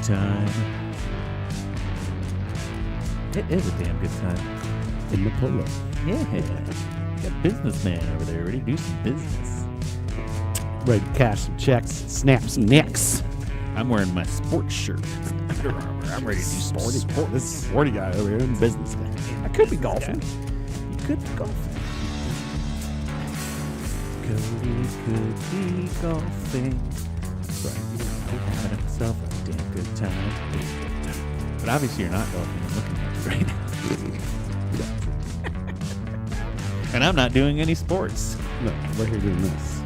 time. It is a damn good time. In the polo. Yeah. Got a businessman over there ready to do some business. Ready to cash some checks, snap some necks. I'm wearing my sports shirt. Under Armour. I'm ready to do some sports. This sporty guy over here in business guy. I could be golfing. You could be golfing. Cody could be golfing. That's right. Having himself a damn good time. But obviously you're not golfing. I'm looking at you right now. And I'm not doing any sports. No, we're here doing this.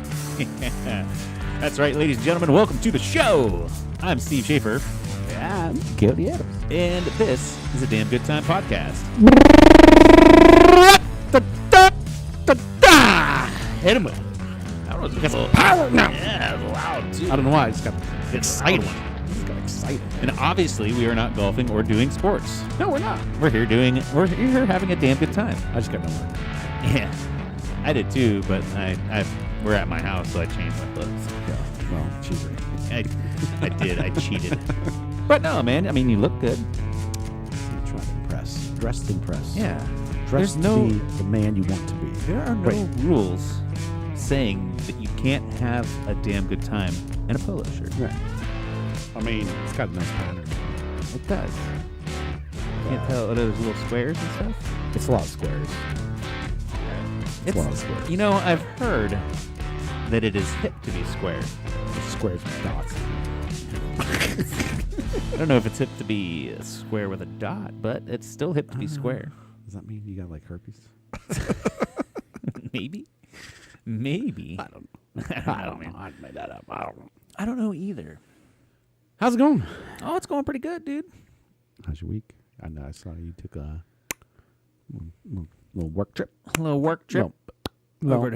That's right, ladies and gentlemen. Welcome to the show. I'm Steve Schaefer. And Cody Adams. And this is a Damn Good Time podcast. Hit him with it. That was Got some power now. Yeah, it was loud too. I don't know why. I just got Excited. Just got excited. And obviously we are not golfing or doing sports. No, we're not. We're here having a damn good time. I just got no work. Yeah. I did too, but we're at my house, so I changed my clothes. Yeah. Well, cheater. I did. I cheated. But no, man. I mean, you look good. I'm trying to impress. Dressed to impress. Yeah. Dressed There's to be the man you want to be. There are no rules saying that you can't have a damn good time in a polo shirt. Right. I mean, it's got a nice pattern. It does. Can't tell are those little squares and stuff. It's a lot of squares. It's a lot of squares. You know, I've heard that it is hip to be square. It's squares with dots. I don't know if it's hip to be a square with a dot, but it's still hip to be square. Does that mean you got like herpes? Maybe. I don't know. I don't know. I made that up. I don't know. I don't know either. How's it going? Oh, it's going pretty good, dude. How's your week? I know I saw you took a little work trip. A little work trip No.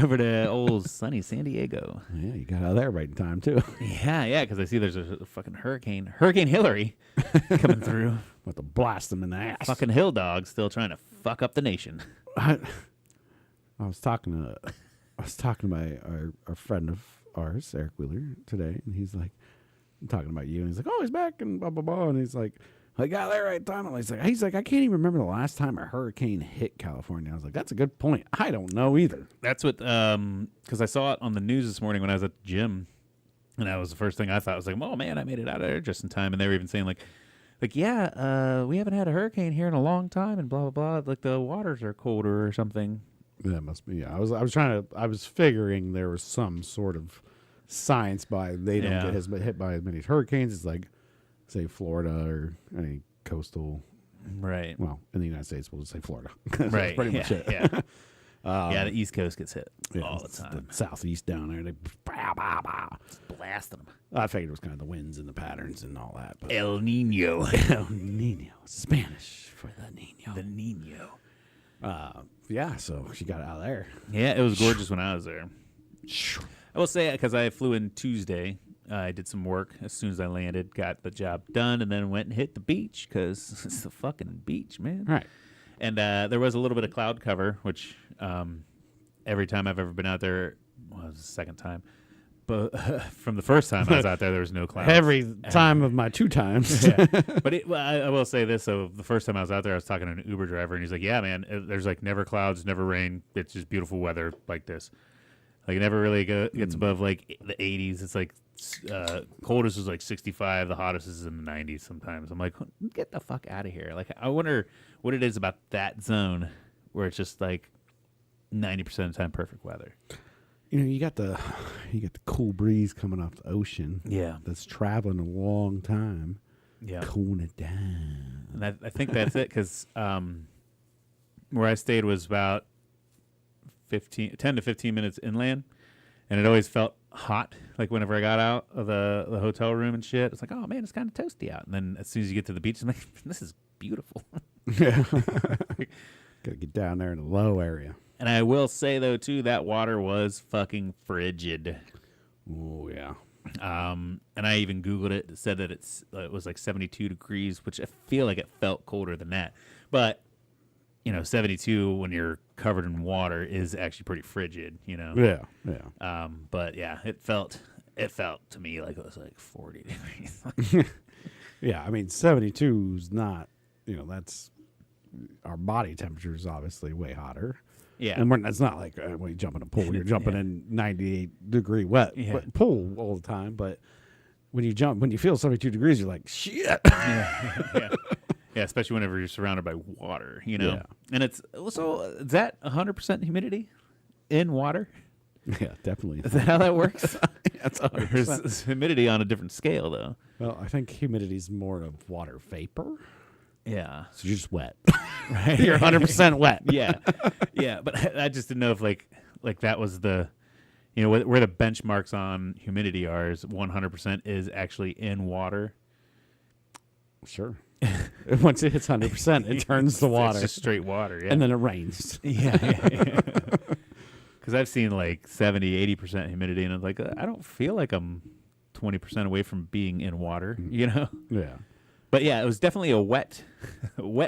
over to old sunny San Diego. Yeah, you got out of there right in time too. Yeah, because I see there's a fucking Hurricane Hillary coming through. About to blast them in the ass. Fucking hill dog still trying to fuck up the nation. I was talking to my our friend of ours, Eric Wheeler, today, and he's like, I'm talking about you, and he's like, oh, he's back, and blah blah blah, and he's like, I got there right time. And he's like, I can't even remember the last time a hurricane hit California. I was like, that's a good point. I don't know either. That's what, because I saw it on the news this morning when I was at the gym, and that was the first thing I thought. I was like, oh man, I made it out of there just in time. And they were even saying like, yeah, we haven't had a hurricane here in a long time, and blah blah blah. Like the waters are colder or something. That must be. Yeah, I was figuring there was some sort of science by they don't get hit by as many hurricanes as like, say, Florida or any coastal. Right. Well, in the United States, we'll just say Florida. Right. That's pretty much it. Yeah. Yeah, the East Coast gets hit all the time. The southeast down there, they Blasting them. I figured it was kind of the winds and the patterns and all that. But El Nino. El Nino, Spanish for the Nino. The Nino. Yeah, so she got out of there. Yeah, it was gorgeous when I was there. I will say, because I flew in Tuesday, I did some work as soon as I landed, got the job done, and then went and hit the beach, because it's the fucking beach, man. Right. And there was a little bit of cloud cover, which every time I've ever been out there, well, it was the second time, but from the first time I was out there was no clouds. Every time of my 2 times. Yeah. But I will say this, so the first time I was out there, I was talking to an Uber driver, and he's like, yeah, man, there's like never clouds, never rain. It's just beautiful weather like this. Like it never really gets above like the 80s. It's like coldest is like 65. The hottest is in the 90s sometimes. I'm like, get the fuck out of here. Like I wonder what it is about that zone where it's just like 90% of the time perfect weather. You know, you got the cool breeze coming off the ocean. Yeah. That's traveling a long time. Yeah. Cooling it down. And I think that's it, because where I stayed was about 10 to 15 minutes inland, and it always felt hot. Like whenever I got out of the hotel room and shit, it's like, oh man, it's kind of toasty out. And then as soon as you get to the beach, I'm like, this is beautiful. Yeah. Gotta get down there in the low area. And I will say though too, that water was fucking frigid. Oh yeah. And I even Googled it. It said that it was like 72 degrees, which I feel like it felt colder than that. But 72 when you're covered in water is actually pretty frigid, Yeah, yeah. But yeah, it felt it felt to me like it was like 40 degrees. Yeah, I mean 72 is not, that's our body temperature is obviously way hotter. Yeah. And it's not like when you jump in a pool, you're jumping in 98-degree wet pool all the time. But when you feel 72 degrees, you're like, shit. Yeah, especially whenever you're surrounded by water, Yeah. And it's so is that 100% humidity in water? Yeah, definitely. Is that how that works? That's Or is 100%. is humidity on a different scale though? Well, I think humidity is more of water vapor. Yeah. So you're just wet. Right. You're 100% wet. Yeah. Yeah, but I just didn't know if like that was the where the benchmarks on humidity are is 100% is actually in water. Sure. Once it hits 100%, it turns to water. It's just straight water, yeah. And then it rains. Yeah. Because I've seen like 70, 80% humidity, and I'm like, I don't feel like I'm 20% away from being in water, Yeah. But yeah, it was definitely a wet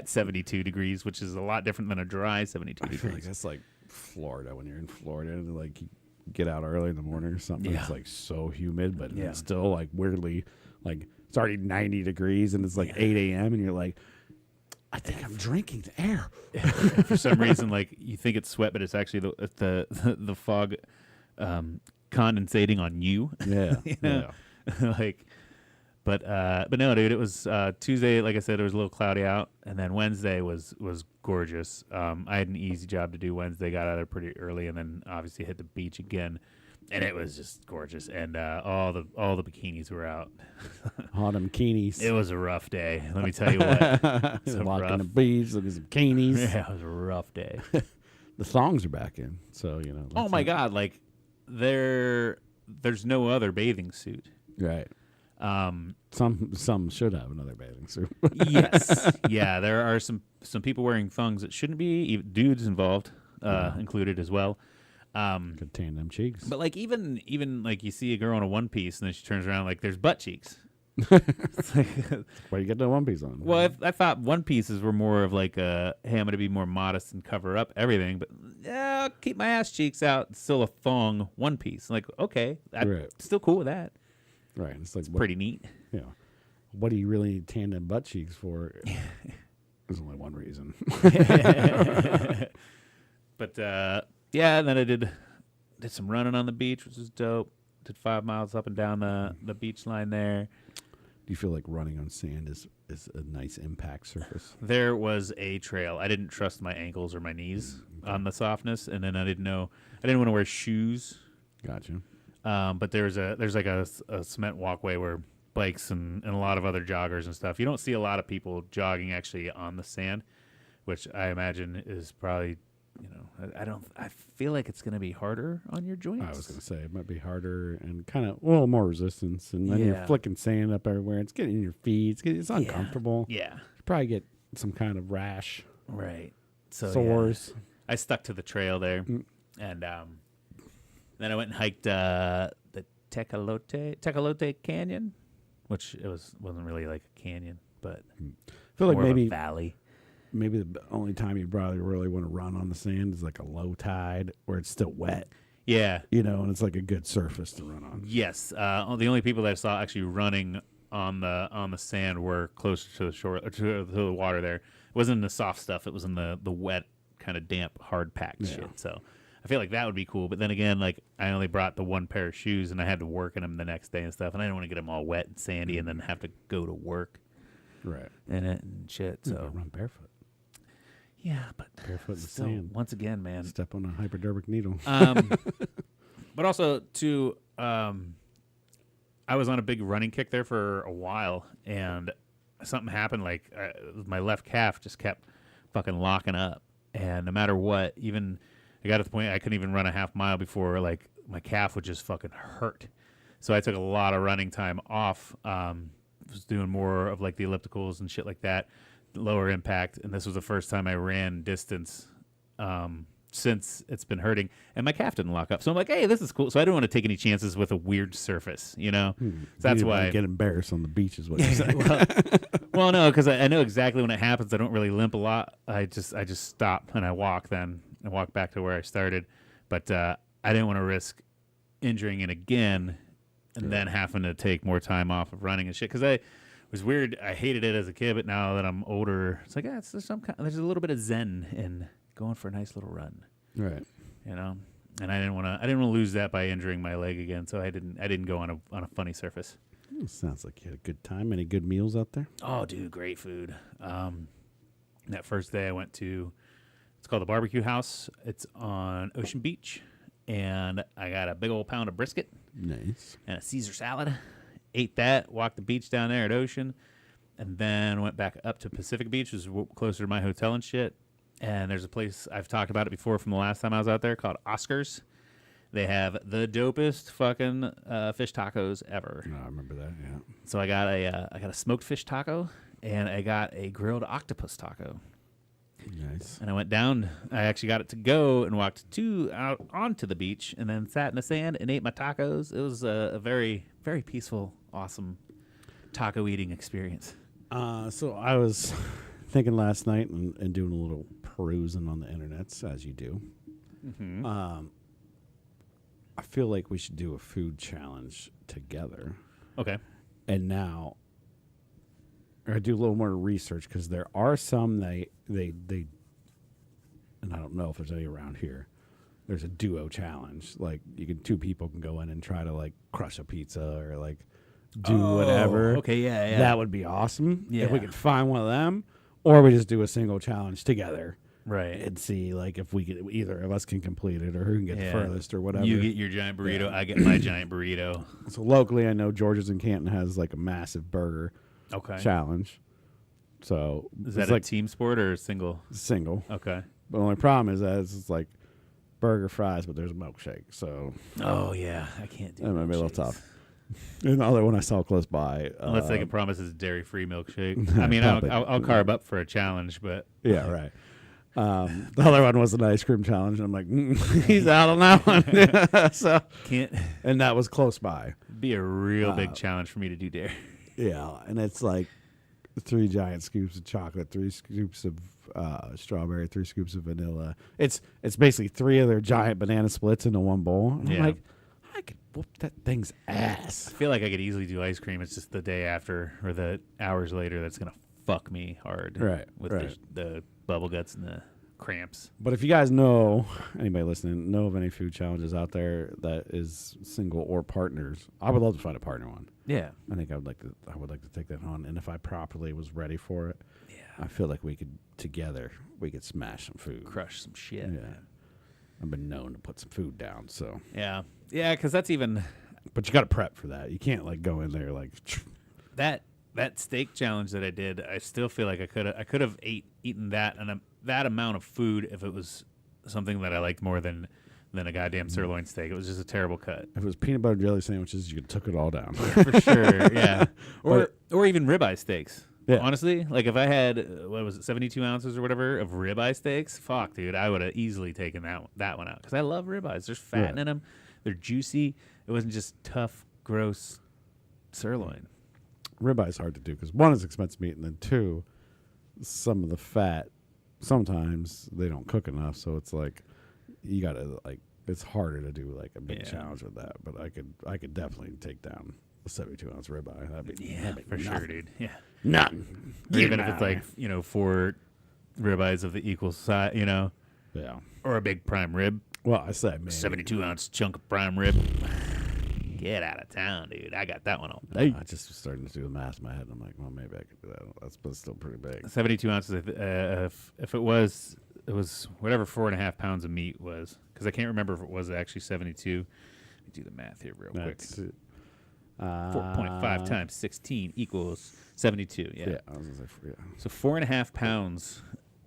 72 degrees, which is a lot different than a dry 72 I feel like degrees. that's like Florida when you're in Florida and like you get out early in the morning or something. Yeah. It's like so humid, but Yeah. it's still like weirdly like it's already 90 degrees and it's like 8 a.m. and you're like, I think I'm drinking the air. For some reason, like you think it's sweat, but it's actually the fog condensating on you. Yeah. know? Like, but no, dude, it was Tuesday. Like I said, it was a little cloudy out, and then Wednesday was gorgeous. I had an easy job to do Wednesday. Got out there pretty early, and then obviously hit the beach again, and it was just gorgeous. And all the bikinis were out. Autumn bikinis. It was a rough day. Let me tell you what. It's Walking rough. the beach, look at some bikinis. Yeah, it was a rough day. The thongs are back in, so Oh that's my it. God! Like there's no other bathing suit. Right. Um, Some should have another bathing suit. yes, yeah. There are some people wearing thongs that shouldn't be. Even dudes involved, included as well. Could tan them cheeks. But like even like you see a girl in a one piece and then she turns around like there's butt cheeks. It's like, Why you got the one piece on? well, I thought one pieces were more of like hey, I'm going to be more modest and cover up everything, but yeah, I'll keep my ass cheeks out. It's still a thong one piece. Like okay, I'm Right. still cool with that. Right. It's like Pretty neat. Yeah. What do you really need tan them butt cheeks for? There's only one reason. But yeah, and then I did some running on the beach, which was dope. Did 5 miles up and down the beach line there. Do you feel like running on sand is a nice impact surface? There was a trail. I didn't trust my ankles or my knees on the softness, and then I didn't want to wear shoes. Gotcha. But there's like a cement walkway where bikes and a lot of other joggers and stuff. You don't see a lot of people jogging actually on the sand, which I imagine is probably, I feel like it's going to be harder on your joints. I was going to say it might be harder and kind of a little more resistance, and then you're Yeah. flicking sand up everywhere. It's getting in your feet. It's uncomfortable. Yeah. You probably get some kind of rash, Right. So sores. yeah, I stuck to the trail there, and then I went and hiked the Tecolote Canyon, which wasn't really like a canyon, but I feel like more of a maybe valley. the only time you probably really want to run on the sand is like a low tide where it's still wet, Yeah. and it's like a good surface to run on. Yes. The only people that I saw actually running on the sand were closer to the shore, to the water. There, it wasn't in the soft stuff. It was in the wet, kind of damp, hard packed shit. So I feel like that would be cool. But then again, like I only brought the one pair of shoes, and I had to work in them the next day and stuff, and I didn't want to get them all wet and sandy, and then have to go to work Right. in it and shit. You So can run barefoot. yeah, but Barefoot in the still, sand. once again, man. Step on a hypodermic needle. But also too, I was on a big running kick there for a while, and something happened. Like my left calf just kept fucking locking up, and no matter what, even I got to the point I couldn't even run a half mile before like my calf would just fucking hurt. So I took a lot of running time off. Was doing more of like the ellipticals and shit like that, lower impact, and this was the first time I ran distance since it's been hurting, and my calf didn't lock up. So I'm like, hey, this is cool. So I didn't want to take any chances with a weird surface, So that's You why. don't get embarrassed on the beach is what you're saying. well, no, because I know exactly when it happens. I don't really limp a lot. I just stop and I walk. Then I walk back to where I started, but I didn't want to risk injuring it again and then having to take more time off of running and shit. Because it was weird. I hated it as a kid, but now that I'm older, it's like there's a little bit of zen in going for a nice little run. Right. You know, and I didn't want to lose that by injuring my leg again. So I didn't go on a funny surface. Sounds like you had a good time. Any good meals out there? Oh, dude, great food. That first day I went to, it's called the Barbecue House. It's on Ocean Beach, and I got a big old pound of brisket. Nice. And a Caesar salad. Ate that, walked the beach down there at Ocean, and then went back up to Pacific Beach, which was closer to my hotel and shit. And there's a place, I've talked about it before from the last time I was out there, called Oscars. They have the dopest fucking fish tacos ever. I remember that, yeah. So I got a smoked fish taco, and I got a grilled octopus taco. Nice. And I went down. I actually got it to go and walked out onto the beach, and then sat in the sand and ate my tacos. It was a very, very peaceful, awesome taco eating experience. So I was thinking last night and doing a little perusing on the internets, as you do. Mm-hmm. I feel like we should do a food challenge together. Okay. And now I do a little more research because there are some they and I don't know if there's any around here. There's a duo challenge. Like two people can go in and try to like crush a pizza or like do whatever. Okay, yeah. That would be awesome. Yeah. If we could find one of them, or we just do a single challenge together. Right. And see like if we could either of us can complete it or who can get the furthest or whatever. You get your giant burrito, I get my giant burrito. So locally I know George's in Canton has like a massive burger challenge. So is that a team sport or a single? Single. Okay. But the only problem is that it's like burger fries, but there's a milkshake. So oh yeah, I can't do that might be a little milkshakes. tough. And the other one I saw close by. Unless they can promise it's a dairy-free milkshake. I mean, I'll carb up for a challenge, but yeah, right. The other one was an ice cream challenge, and I'm like, he's out on that one. So can't. And that was close by. Be a real big challenge for me to do dairy. Yeah, and it's like 3 giant scoops of chocolate, 3 scoops of strawberry, 3 scoops of vanilla. It's basically 3 of their giant banana splits into one bowl. And I'm like, I could whoop that thing's ass. I feel like I could easily do ice cream. It's just the day after or the hours later that's gonna fuck me hard. Right. With the bubble guts and the cramps. But if you guys know, anybody listening, know of any food challenges out there that is single or partners, I would love to find a partner one. Yeah. I think I would like to take that on. And if I properly was ready for it, I feel like we could smash some food. Crush some shit. Yeah. Man. I've been known to put some food down, so. Yeah, because that's even. But you got to prep for that. You can't like go in there like. That steak challenge that I did, I still feel like I could have eaten that and that amount of food if it was something that I liked more than a goddamn sirloin steak. It was just a terrible cut. If it was peanut butter jelly sandwiches, you could took it all down. For sure, yeah. Or even ribeye steaks. Yeah. Honestly, like if I had 72 ounces or whatever of ribeye steaks, fuck, dude, I would have easily taken that one out because I love ribeyes. There's fat in them, they're juicy. It wasn't just tough, gross sirloin. Ribeye is hard to do because 1 is expensive meat, and then 2, some of the fat sometimes they don't cook enough, so it's like you gotta like it's harder to do like a big challenge with that. But I could definitely take down a 72-ounce ribeye. That'd be for sure, dude. Yeah. Nothing. Or even if it's like, 4 ribeyes of the equal size, Yeah. or a big prime rib, Well, I said, man. 72-ounce chunk of prime rib. Get out of town, dude. I got that one all day. I just was starting to do the math in my head. And I'm like, well, maybe I could do that. That's still pretty big. 72 ounces. If it was whatever 4.5 pounds of meat was, because I can't remember if it was actually 72. Let me do the math here real quick. 4.5 times 16 equals 72. Yeah. I was gonna say, So 4.5 pounds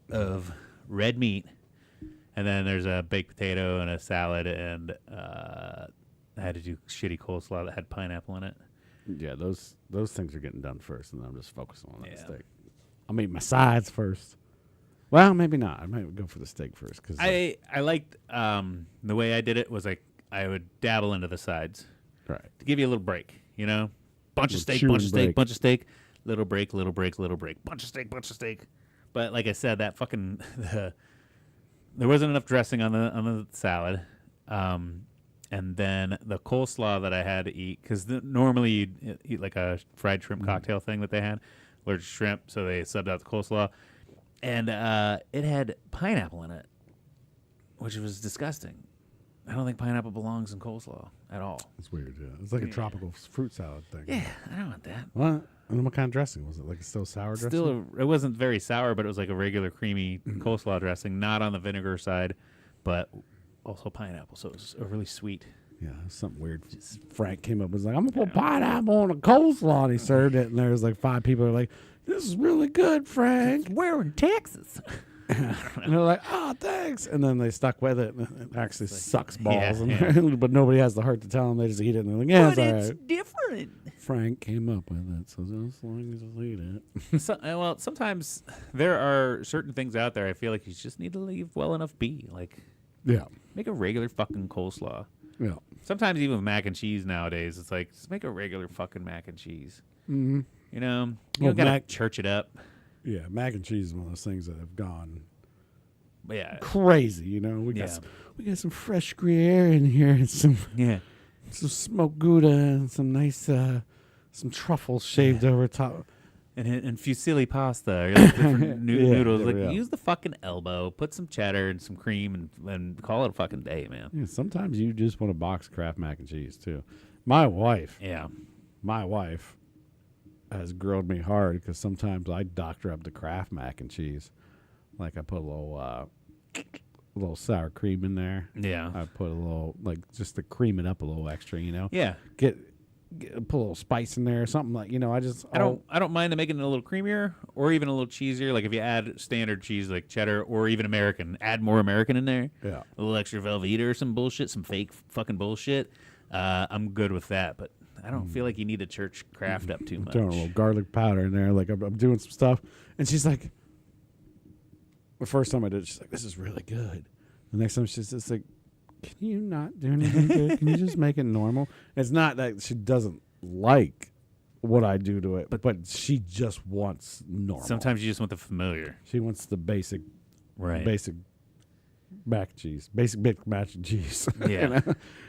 of red meat, and then there's a baked potato and a salad, and I had to do shitty coleslaw that had pineapple in it. Yeah, those things are getting done first, and then I'm just focusing on that steak. I'll eat my sides first. Well, maybe not. I might go for the steak first because I liked the way I did it was like I would dabble into the sides, right, to give you a little break. Bunch of steak, chewing bunch of steak, break. bunch of steak, little break, little break, little break, bunch of steak. But like I said, that fucking there wasn't enough dressing on the salad. And then the coleslaw that I had to eat, because normally you'd eat like a fried shrimp cocktail thing that they had, allergic shrimp, so they subbed out the coleslaw. And it had pineapple in it, which was disgusting. I don't think pineapple belongs in coleslaw at all. It's weird, yeah. It's like a tropical fruit salad thing. Yeah, I don't want that. What? And what kind of dressing was it? Like a still sour dressing? It wasn't very sour, but it was like a regular creamy coleslaw dressing, not on the vinegar side, but also pineapple. So it was really sweet. Yeah, something weird. Frank came up and was like, I'm going to put pineapple on a coleslaw. And he served it, and there was like 5 people who were like, this is really good, Frank. We're in Texas. And they're like, oh, thanks. And then they stuck with it, and it actually sucks balls. Yeah. But nobody has the heart to tell them. They just eat it, and they're like, yeah, But it's it's all right. different. Frank came up with it, so just long as you eat it. Well, sometimes there are certain things out there I feel like you just need to leave well enough be. Like, Yeah. make a regular fucking coleslaw. Yeah. Sometimes even with mac and cheese nowadays, it's like, just make a regular fucking mac and cheese. Mm-hmm. You know? You Well, don't gotta mac- church it up. Yeah, mac and cheese is one of those things that have gone But yeah. crazy, you know. We got some fresh Gruyere in here and some Yeah. smoked Gouda and some nice some truffles shaved over top. And fusilli pasta, or like different noodles. Like, yeah. use the fucking elbow, put some cheddar and some cream, and call it a fucking day, man. Yeah, sometimes you just want a box of Kraft mac and cheese too. My wife Yeah. has grilled me hard because sometimes I doctor up the Kraft mac and cheese. Like I put a little sour cream in there. Yeah. I put a little, like, just to cream it up a little extra, you know. Yeah. Put a little spice in there or something, like, you know. I don't mind making it a little creamier or even a little cheesier. Like if you add standard cheese like cheddar or even American, add more American in there. Yeah. A little extra Velveeta or some bullshit, some fake fucking bullshit. I'm good with that, but I don't feel like you need to church Kraft up too much. throwing a little garlic powder in there. Like I'm doing some stuff, and she's like, the first time I did it, she's like, "This is really good." The next time she's just like, "Can you not do anything good? Can you just make it normal?" It's not that she doesn't like what I do to it, but she just wants normal. Sometimes you just want the familiar. She wants the basic Right. mac and cheese, basic baked mac and cheese. Yeah.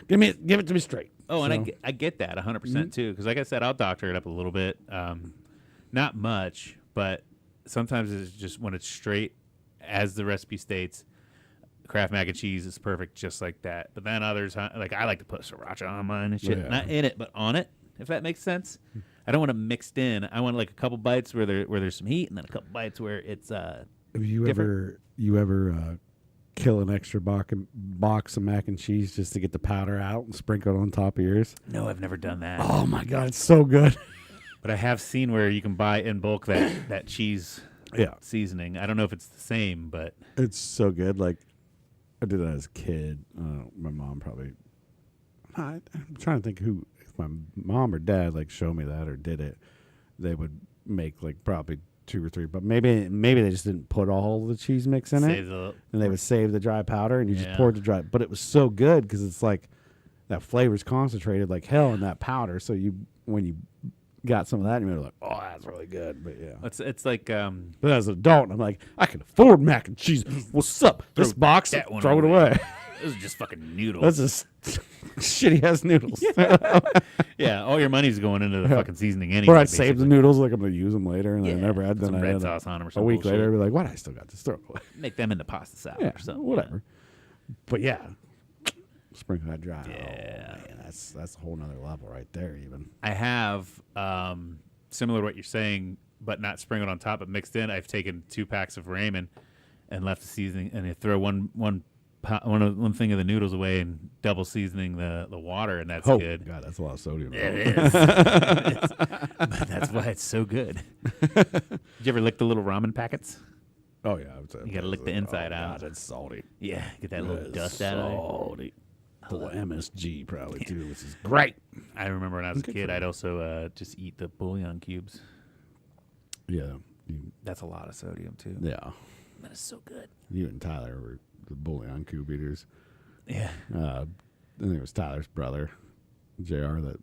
You know? Give it to me straight. Oh, and So- I get that 100% too, because like I said, I'll doctor it up a little bit, not much, but sometimes it's just when it's straight, as the recipe states, Kraft mac and cheese is perfect just like that. But then others, like I like to put sriracha on mine and shit, Yeah. not in it, but on it, if that makes sense. I don't want it mixed in. I want like a couple bites where there's some heat, and then a couple bites where it's Have you different. ever kill an extra box of mac and cheese just to get the powder out and sprinkle it on top of yours? No, I've never done that. Oh my god, it's so good. But I have seen where you can buy in bulk that cheese Yeah, seasoning. I don't know if it's the same, but it's so good. Like I did that as a kid. My mom probably. I'm trying to think who, if my mom or dad like showed me that or did it. They would make like probably 2 or 3, but maybe they just didn't put all the cheese mix in save it, the and they would save the dry powder, and you just Yeah. poured the dry. But it was so good because it's like that flavor's concentrated like hell in that powder. So when you got some of that, you're like, oh, that's really good. But yeah. it's like But as an adult, I'm like, I can afford mac and cheese. What's up? This box, that one throw it away. away. this is just fucking noodles. That's just shitty ass noodles. Yeah, all your money's going into the fucking seasoning anyway. Or I'd save the basically. noodles, like I'm gonna use them later, and Yeah, I never had. put Then some I red had sauce on 'em or a some week bullshit. later, I'd be like, what? I still got this. Throw it away. Make them into pasta salad Yeah, or something. whatever. But yeah, sprinkle that dry. Yeah. Oh, man, that's a whole nother level right there. Even I have similar to what you're saying, but not sprinkled on top, but mixed in. I've taken 2 packs of ramen and left the seasoning, and I throw one thing of the noodles away and double seasoning the water, and that's good. God, that's a lot of sodium. It is. But that's why it's so good. Did you ever lick the little ramen packets? Oh yeah, You gotta lick the inside out. God, it's salty. Yeah, get that little It's dust out of there. salty. Full of MSG probably too, which is great. I remember when I was a Good kid, for I'd also just eat the bouillon cubes. Yeah, That's a lot of sodium too. yeah. That is so good. You and Tyler were the bouillon cube eaters. Yeah. I think it was Tyler's brother, JR, that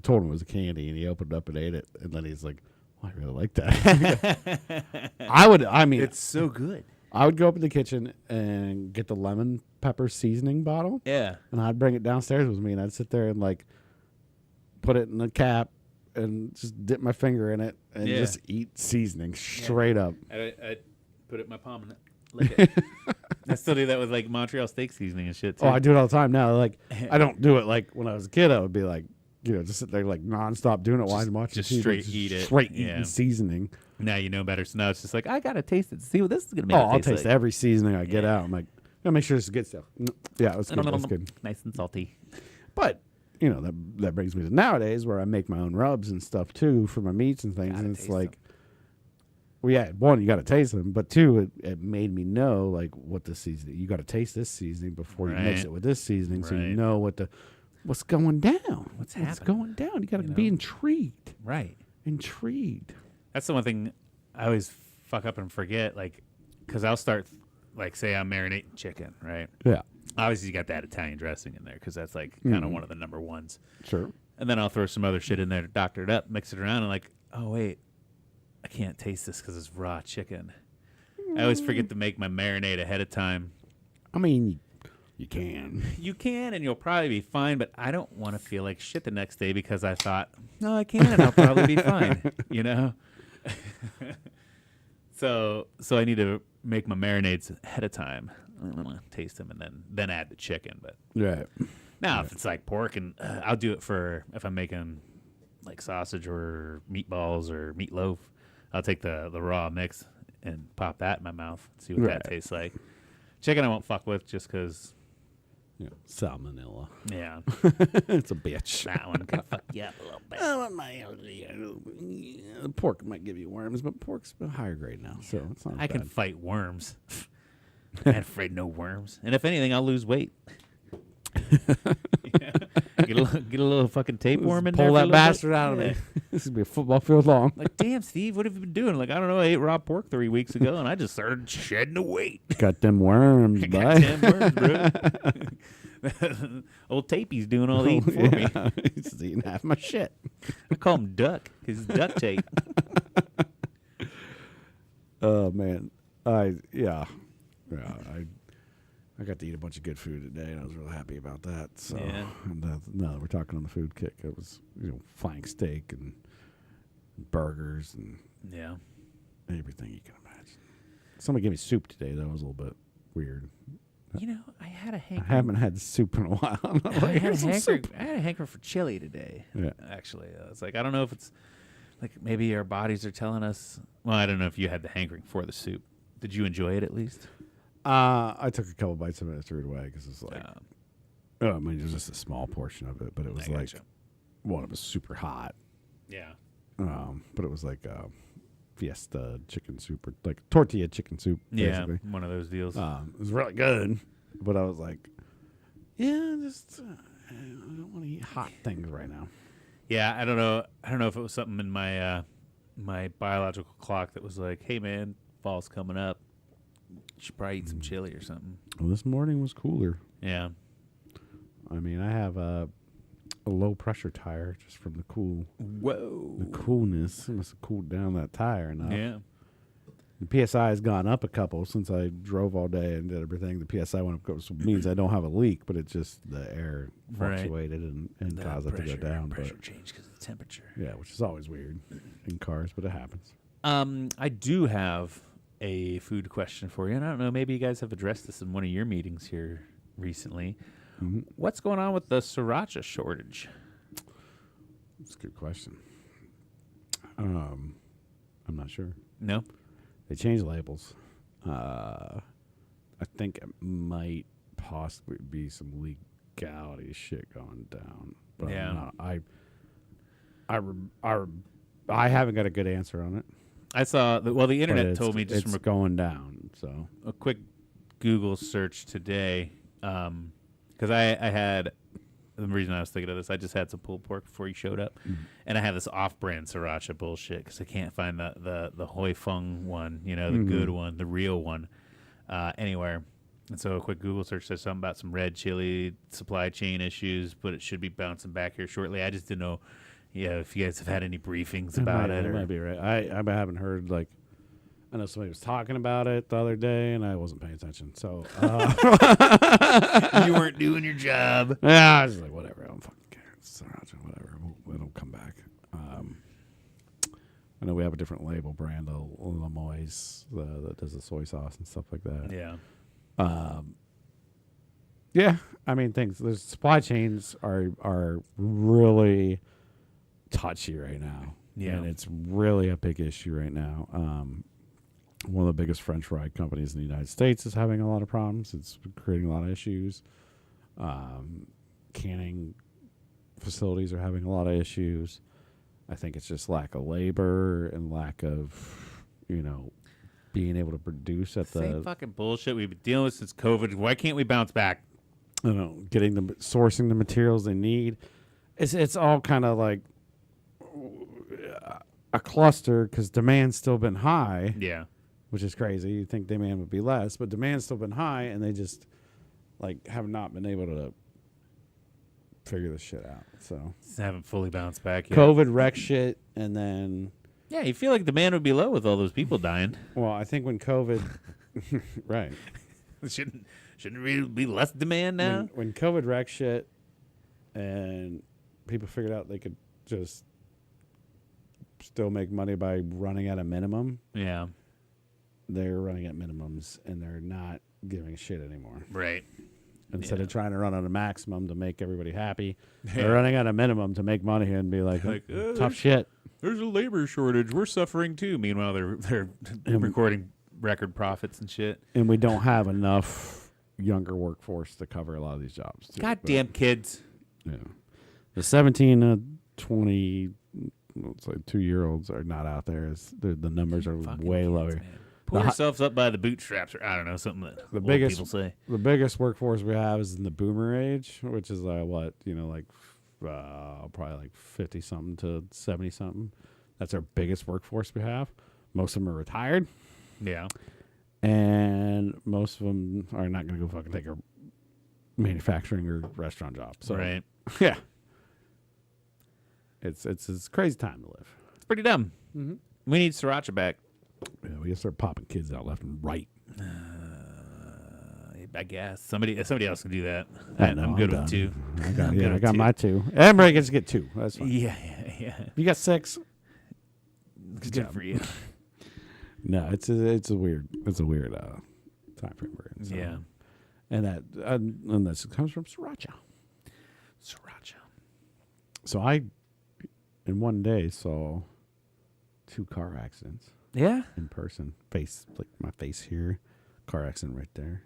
told him it was a candy, and he opened it up and ate it, and then he's like, "Oh, I really like that." I mean, It's so good. I would go up in the kitchen and get the lemon pepper seasoning bottle, Yeah. and I'd bring it downstairs with me, and I'd sit there and like put it in the cap and just dip my finger in it and Yeah. just eat seasoning straight up. I put it in my palm and lick it. I still do that with like Montreal steak seasoning and shit too. Oh, I do it all the time now. Like, I don't do it like when I was a kid. I would be like, just sit there like nonstop doing it while I'm watching just TV, straight eat it. straight Yeah. eating seasoning. Now you know better. So now it's just like I gotta taste it. See what this is gonna make. Oh, it I'll taste taste like. every seasoning I get Yeah. out. I'm like, gotta make sure this is good stuff. Yeah, that's good. That's good. Nice and salty. But that brings me to nowadays where I make my own rubs and stuff too for my meats and things. Gotta And it's taste like, well, yeah, one, you got to taste them, but two, it made me know like what the seasoning. You got to taste this seasoning before you mix Right. it with this seasoning, so you Right. know what's going down. What's What's happening, going down? You got to you be know? intrigued. Right. Intrigued. That's the one thing I always fuck up and forget. Like, because I'll start like say I'm marinating chicken, right? Yeah, Obviously, you got that Italian dressing in there because that's like kind of one of the number ones. sure. And then I'll throw some other shit in there to doctor it up, mix it around, and like, oh wait, I can't taste this because it's raw chicken. I always forget to make my marinade ahead of time. I mean, you can. You can, and you'll probably be fine, but I don't want to feel like shit the next day because I thought, no, I can, and I'll probably be fine. You know. So I need to make my marinades ahead of time, taste them, and then add the chicken. But Right. now, if it's like pork, and I'll do it for if I'm making like sausage or meatballs or meatloaf, I'll take the raw mix and pop that in my mouth, see what Right. that tastes like. Chicken I won't fuck with just because, Yeah. Salmonella. yeah, It's a bitch. that one can fuck you up a little bit. The pork might give you worms, but pork's a higher grade now, so it's not I bad. can fight worms. I'm afraid no worms. And if anything, I'll lose weight. Yeah. Get a little fucking tapeworm in there. Pull for a that little bastard bit. out of Yeah. me. This is be a football field long. Like, damn, Steve, what have you been doing? Like, I don't know. I ate raw pork 3 weeks ago, and I just started shedding the weight. Got them worms, boy. Goddamn worms, bro. Old Tapey's doing all the eating for me. Yeah, he's eating half my shit. I call him Duck because it's duct tape. Oh man, I got to eat a bunch of good food today, and I was really happy about that. So, Yeah. and, now that we're talking on the food kick, it was flying steak and burgers and Yeah. everything you can imagine. Somebody gave me soup today. That was a little bit weird. You know, I had a I hankering. haven't had soup in a while. I'm I like, had a "Here's some hankering. soup." I had a hankering for chili today. Yeah. Actually, it's like I don't know if it's like maybe our bodies are telling us. Well, I don't know if you had the hankering for the soup. Did you enjoy it at least? I took a couple bites of it and threw it away because it's like, Um, I mean, it was just a small portion of it, but it was I like, gotcha. one, it was super hot. Yeah. But it was like Fiesta chicken soup or like tortilla chicken soup. Yeah, Basically. one of those deals. It was really good, but I was like, yeah, just I don't want to eat hot things right now. Yeah, I don't know. I don't know if it was something in my my biological clock that was like, "Hey, man, fall's coming up. You should probably eat some chili or something." Well, this morning was cooler. Yeah. I mean, I have a low pressure tire just from the Whoa. coolness. It must have cooled down that tire enough. Yeah. The PSI has gone up a couple since I drove all day and did everything. The PSI went up, which means I don't have a leak, but it's just the air Right. fluctuated and The caused it to go down. Pressure But change because of the temperature. yeah, which is always weird in cars, but it happens. I do have a food question for you, and I don't know. Maybe you guys have addressed this in one of your meetings here recently. Mm-hmm. What's going on with the sriracha shortage? That's a good question. I'm not sure. No. They changed labels. I think it might possibly be some legality shit going down. But Yeah. I haven't got a good answer on it. I saw. The but internet told me just it's from going down. So a quick Google search today, because I had the reason I was thinking of this. I just had some pulled pork before you showed up, and I have this off-brand sriracha bullshit because I can't find the Hoi Fung one, the good one, the real one, anywhere. And so a quick Google search says something about some red chili supply chain issues, but it should be bouncing back here shortly. I just didn't know, if you guys have had any briefings about it. It Or, might be right. I haven't heard I know somebody was talking about it the other day, and I wasn't paying attention. So, You weren't doing your job. yeah, I was like, whatever. I don't fucking care. It's Sriracha, whatever. It'll come back. I know we have a different label brand, Lemoy's, that does the soy sauce and stuff like that. Yeah. Yeah, I mean, the supply chains are really touchy right now. Yeah. And it's really a big issue right now. One of the biggest French fry companies in the United States is having a lot of problems. It's creating a lot of issues. Canning facilities are having a lot of issues. I think it's just lack of labor and lack of, being able to produce at Same fucking bullshit we've been dealing with since COVID. Why can't we bounce back? getting them, sourcing the materials they need. It's all kind of like a cluster because demand's still been high. Yeah. Which is crazy. You'd think demand would be less, but demand's still been high, and they just have not been able to figure this shit out. So Just haven't fully bounced back yet. COVID wrecked shit, and then Yeah, you feel like demand would be low with all those people dying. well, I think when COVID, right, Shouldn't really be less demand now? when COVID wrecked shit, and people figured out they could just still make money by running at a minimum. Yeah. They're running at minimums, and they're not giving a shit anymore. Right. Instead of trying to run at a maximum to make everybody happy, Yeah. they're running at a minimum to make money and be like tough shit. There's a labor shortage. We're suffering too. Meanwhile, they're recording record profits and shit. And we don't have enough younger workforce to cover a lot of these jobs. Too. Goddamn kids. Yeah. The 17 to 20, let's say 2-year-olds are not out there. The numbers are Fucking way kids, lower. man. Pull yourselves up by the bootstraps, or I don't know, something that The old biggest- people say. The biggest workforce we have is in the boomer age, which is probably like 50 something to 70 something. That's our biggest workforce we have. Most of them are retired, Yeah. and most of them are not going to go fucking take a manufacturing or restaurant job. So Right. yeah, it's a crazy time to live. It's pretty dumb. Mm-hmm. We need Sriracha back. Yeah, we gotta start popping kids out left and right. I guess somebody else can do that. I know, I'm good I'm with done. 2. I got, I'm good I with got 2. my 2. Everybody gets to get 2. That's fine. Yeah. You got 6. Good job. for you. No, it's a weird time frame we're in. So. Yeah. And this comes from Sriracha. Sriracha. So I, in one day, saw 2 car accidents Yeah. in person. My face here, car accident right there.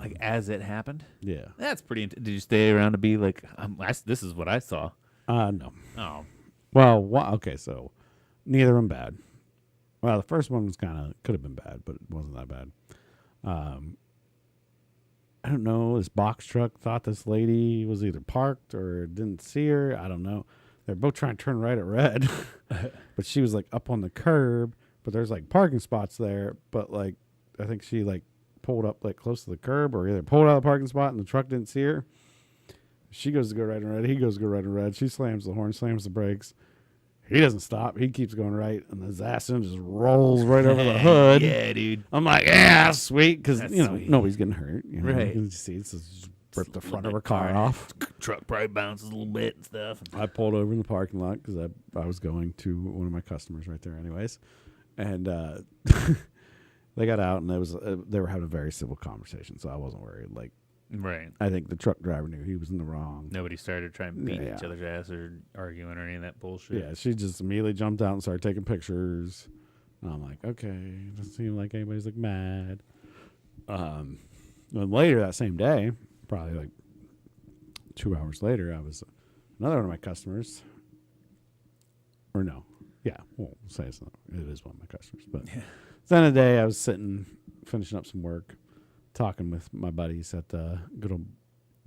Like as it happened. Yeah. That's pretty. Did you stay around to be like? This is what I saw. No. Oh. Well, okay, so neither of them bad. Well, the first one was could have been bad, but it wasn't that bad. I don't know. This box truck thought this lady was either parked or didn't see her. I don't know. They're both trying to turn right at red, but she was up on the curb. But there's parking spots there. But I think she pulled up close to the curb, or either pulled out of the parking spot and the truck didn't see her. She goes to go right and red. He goes to go right and red. She slams the horn, slams the brakes. He doesn't stop. He keeps going right, and his ass end just rolls right over the hood. Yeah, dude. I'm like, yeah, sweet, because Sweet. nobody's getting hurt. Right. You see, it's just rip the front of her car off. Truck probably bounces a little bit and stuff. I pulled over in the parking lot because I was going to one of my customers right there, anyways, and they got out, and they were having a very civil conversation, so I wasn't worried. Right. I think the truck driver knew he was in the wrong. Nobody started trying to beat Yeah. each other's ass or arguing or any of that bullshit. Yeah, she just immediately jumped out and started taking pictures. And I'm like, okay, doesn't seem like anybody's mad. And later that same day, probably 2 hours later, I was another one of my customers. Or no, yeah, we'll say it is one of my customers. But at the end of the day, I was finishing up some work, talking with my buddies at the good old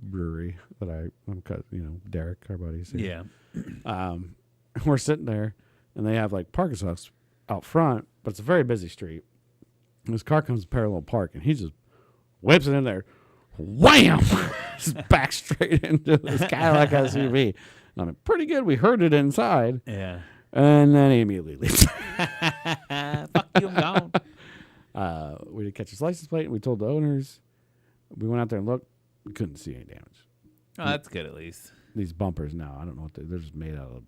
brewery that I'm Derek, our buddies here. Yeah. We're sitting there, and they have parking spots out front, but it's a very busy street. And this car comes parallel park, and he just whips it in there, wham, just back straight into this Cadillac SUV. And I'm pretty good. We heard it inside, Yeah. and then he immediately leaves. Fuck you, I'm didn't catch his license plate. And we told the owners. We went out there and looked. We couldn't see any damage. Oh, that's good at least. These bumpers now, I don't know what they're just made out of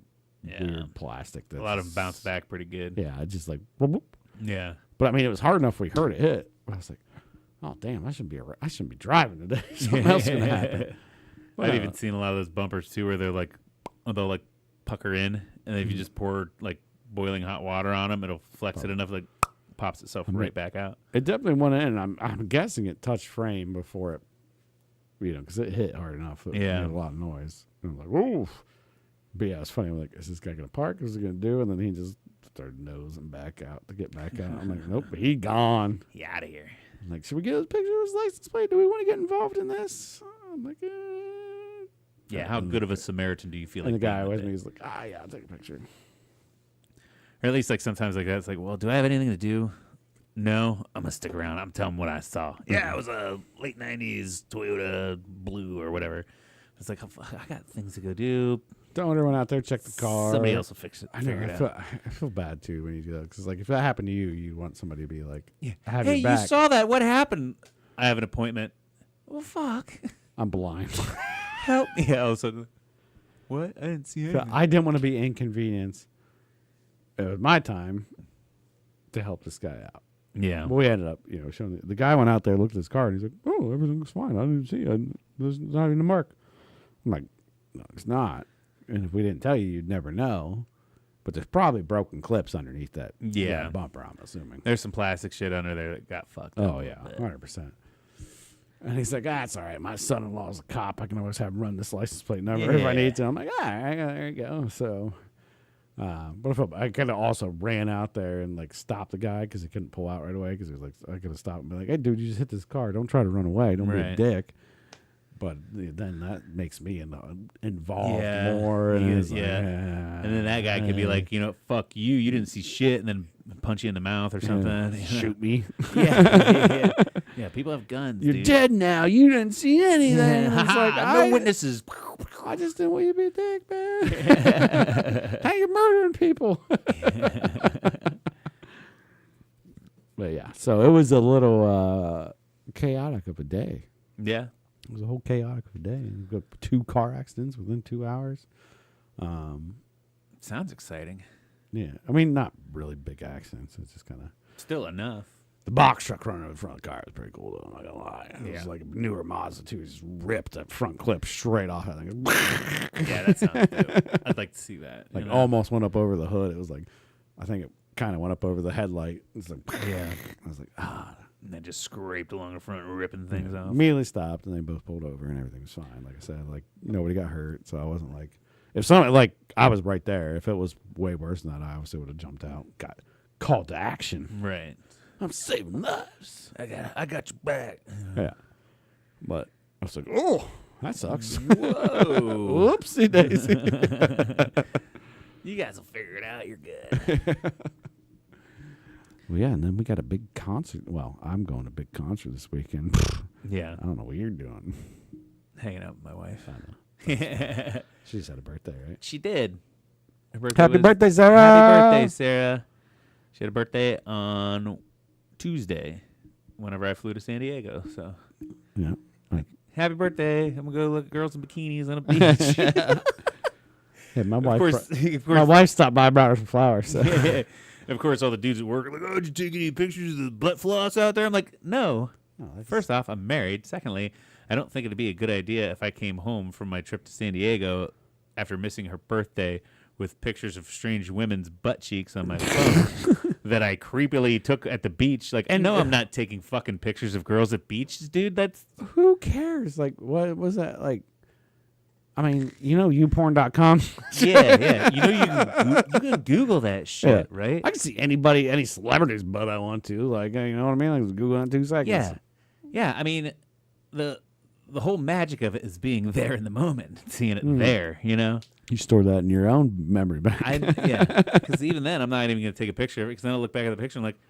weird plastic. A lot of them bounce back pretty good. Yeah, just like whoop, whoop. Yeah. But I mean, it was hard enough. We heard it hit. But I was like, oh damn, I shouldn't be driving today. Something else is gonna happen. I've even seen a lot of those bumpers too, where they'll like pucker in, and if you just pour like boiling hot water on them, it'll flex it enough like pops itself right back out. It definitely went in. I'm guessing it touched frame before it, because it hit hard enough. It made a lot of noise. And I'm like, whoa. But yeah, it's funny. I'm like, is this guy gonna park? What's he gonna do? And then he just started nosing back out to get back out. I'm like, nope, he gone. He out of here. I'm like, should we get a picture of his license plate? Do we want to get involved in this? I'm like, yeah. How good of a Samaritan do you feel like? And the guy being with me is like, yeah, I'll take a picture. Or at least like sometimes like that. It's like, well, do I have anything to do? No, I'm gonna stick around. I'm telling them what I saw. Yeah, it was a late '90s Toyota Blue or whatever. It's like, I got things to go do. Don't everyone out there check the car. Somebody else will fix it. I know. I feel bad too when you do that because like if that happened to you, you'd want somebody to be like, have hey, your back. you saw that? What happened? I have an appointment. Well, fuck. I'm blind. Help me. Yeah. All of a sudden, what? I didn't see anything. I didn't want to be inconvenienced. It was my time to help this guy out. Yeah. But we ended up, showing the guy went out there, looked at his car, and he's like, "Oh, everything's fine. I didn't see it. There's not even a mark." I'm like, "No, it's not." And if we didn't tell you, you'd never know. But there's probably broken clips underneath that bumper, I'm assuming. There's some plastic shit under there that got fucked up. Oh, yeah, 100%. And he's like, that's all right. My son-in-law's a cop. I can always have him run this license plate number if I need to. I'm like, all right, there you go. So, but I kind of also ran out there and, like, stopped the guy because he couldn't pull out right away because he was like, I could have stopped and be like, hey, dude, you just hit this car. Don't try to run away. Don't be a dick. But then that makes me involved more. And and then that guy could be like, fuck you. You didn't see shit. And then punch you in the mouth or something. Shoot me. Yeah, people have guns. You're dead now. You didn't see anything. It's like, no witnesses. I just didn't want you to be a dick, man. How you murdering people? But yeah, so it was a little chaotic of a day. Yeah. It was a whole chaotic of a day. We got 2 car accidents within 2 hours. Sounds exciting. Yeah. I mean, not really big accidents. It's just kind of... Still enough. The box truck running over the front of the car was pretty cool, though. I'm not going to lie. It was like a newer Mazda, too. It just ripped that front clip straight off. I think. Yeah, that sounds dope. I'd like to see that. Like, almost went up over the hood. It was like... I think it kind of went up over the headlight. It's like... Yeah. I was like, And then just scraped along the front, ripping things off. Immediately stopped, and they both pulled over, and everything was fine. Like I said, like nobody got hurt, so I wasn't like, if something like I was right there. If it was way worse than that, I obviously would have jumped out, got called to action. Right. I'm saving lives. I got your back. Yeah, but I was like, oh, that sucks. Whoa. Whoopsie daisy. You guys will figure it out. You're good. Well, yeah, and then we got a big concert. Well, I'm going to a big concert this weekend. Yeah. I don't know what you're doing. Hanging out with my wife. I know. She just had a birthday, right? She did. Her birthday Happy birthday, Sarah! Happy birthday, Sarah. She had a birthday on Tuesday whenever I flew to San Diego. So, yeah. Like, happy birthday. I'm going to go look at girls in bikinis on a beach. Yeah, my wife, my wife stopped by and brought her some flowers. So. Of course, all the dudes at work are like, oh, did you take any pictures of the butt floss out there? I'm like, no. First off, I'm married. Secondly, I don't think it'd be a good idea if I came home from my trip to San Diego after missing her birthday with pictures of strange women's butt cheeks on my phone that I creepily took at the beach. Like, no, I'm not taking fucking pictures of girls at beaches, dude. That's... Who cares? Like, what was that? Like, I mean, youporn.com. Yeah. You can Google that shit, right? I can see any celebrity's butt I want to. Like, you know what I mean? Like, Google it in 2 seconds. Yeah. I mean, the whole magic of it is being there in the moment, seeing it there. You store that in your own memory bank. Because even then, I'm not even going to take a picture of it. Because then I'll look back at the picture and I'm like,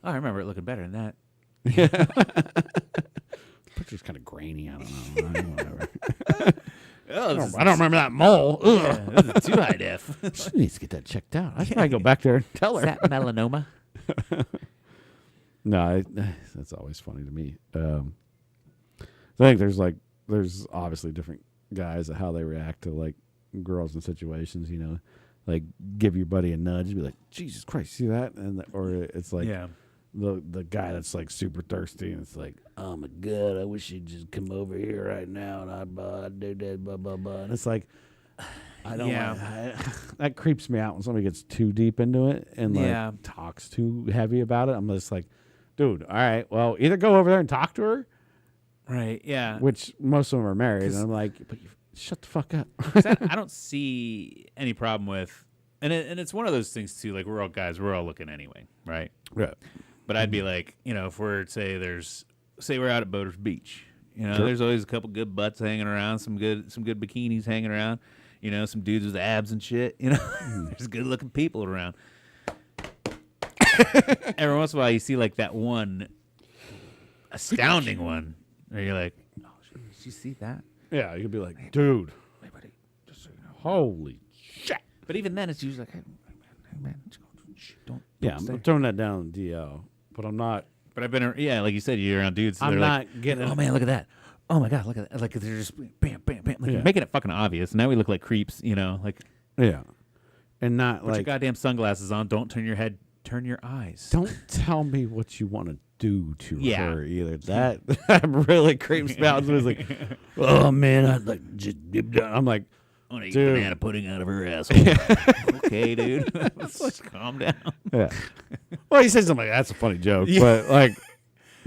oh, I remember it looking better than that. Yeah. Picture's kind of grainy. I don't know. Whatever. I don't remember that mole. Yeah, this is too high def. She needs to get that checked out. I should probably go back there and tell her. Is that melanoma? No, that's always funny to me. I think there's obviously different guys and how they react to like girls in situations. You know, like give your buddy a nudge, be like, "Jesus Christ, see that?" And or it's like the guy that's like super thirsty and it's like, "Oh my God, I wish you'd just come over here right now and I'd do that, blah blah blah." And it's like, I don't. That creeps me out when somebody gets too deep into it and like talks too heavy about it. I'm just like, dude, all right, well, either go over there and talk to her. Right, yeah. Which most of them are married. And I'm like, but shut the fuck up. I don't see any problem with, and it's one of those things, too, like we're all guys, we're all looking anyway, right? Yeah. But I'd be like, you know, if we're, say we're out at Boaters Beach, you know, Sure. there's always a couple good butts hanging around, some good bikinis hanging around, you know, some dudes with abs and shit, you know. There's good-looking people around. Every once in a while, you see, like, that one astounding one. Or you're like, oh, shit, did you see that? Yeah, you could be like, dude, Hey, buddy, just so you know. holy shit. But even then, it's usually like, hey, man, don't Yeah, I'm throwing that down on DL, but I'm not. But I've been, like you said, you're around dudes. I'm they're not like, getting. oh, man, look at that. Oh, my God, look at that. Like, they're just bam, bam, bam. Like, making it fucking obvious. Now we look like creeps, you know? Like, Yeah. And not put your like. goddamn sunglasses on. Don't turn your head. Turn your eyes. Don't tell me what you want to do to Yeah. her either. That really creeps me out. It's like, oh man, I'd like just. I'm like, I want to eat dude. banana pudding out of her asshole. Okay, dude. Let's calm down. yeah. Well, he says something like that's a funny joke,